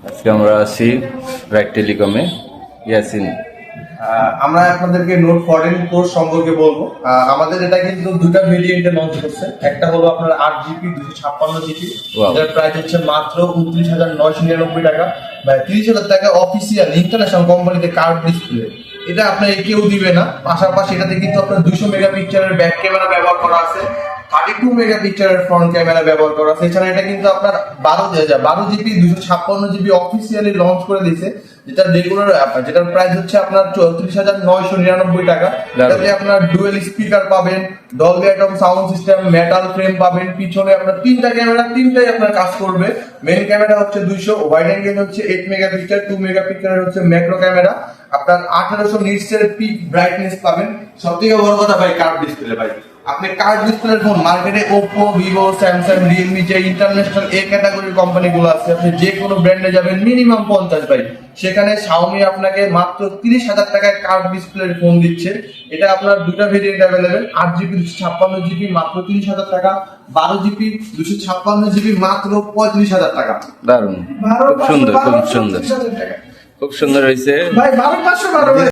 আজকে আমরা আছি ব্রাইট টেলিকমে। ইয়াসিন, আমরা আপনাদেরকে নোট 14 প্রো সম্পর্কে বলবো। আমাদের এটা কিন্তু দুটা ভেরিয়েন্টে লঞ্চ করছে। একটা হলো আপনার 8GB 256GB, Wow. এটার প্রাইস হচ্ছে মাত্র 29,999 টাকা, 30,000 টাকা অফিসিয়াল ইন্টারন্যাশনাল কোম্পানিতে কার্ভ ডিসপ্লে। এটা আপনার কেউ দিবে না। পাশাপাশি এটাতে কিন্তু আপনার 200 মেগাপিক্সেলের ব্যাক ক্যামেরা ব্যবহার করা আছে, 32 মেগাপিক্সেলের ফ্রন্ট ক্যামেরা ব্যবহার করা আছে। এছাড়া এটা কিন্তু আপনার 12GB 256GB অফিসিয়ালি লঞ্চ করে দিয়েছে, যেটা রেগুলার যেটার প্রাইস হচ্ছে আপনার 34,999 টাকা। এটাতে আপনার ডুয়েল স্পিকার পাবেন, Dolby atom sound system, metal frame পাবেন, পিছনে আপনার তিনটা ক্যামেরা, তিনটাই আপনার কাজ করবে। মেইন ক্যামেরা হচ্ছে 200, ওয়াইড অ্যাঙ্গেল হচ্ছে 8 মেগাপিক্সেল, 2 মেগাপিক্সেলের হচ্ছে ম্যাক্রো ক্যামেরা। আপনার 1800 নিটসের পিক ব্রাইটনেস পাবেন। সবথেকে বড় কথা ভাই, কার্ভ ডিসপ্লে ভাই। আপনি কার্ভ ডিসপ্লের ফোন মার্কেটে ওপো, ভিভো, স্যামসাং, রিয়েলমি, যে ইন্টারন্যাশনাল এ ক্যাটাগরির কোম্পানিগুলো আছে, আপনি যে কোনো ব্র্যান্ডে যাবেন মিনিমাম 50 ভাই। সেখানে শাওমি আপনাকে মাত্র 30,000 টাকায় কার্ভ ডিসপ্লের ফোন দিচ্ছে। এটা আপনার দুটা ভেরিয়েন্ট অ্যাভেলেবেল, 8GB 256GB মাত্র 30,000 টাকা, 12GB 256GB মাত্র 35,000 টাকা। দারুণ, খুব সুন্দর, খুব সুন্দর, খুব সুন্দর হয়েছে ভাই 12,512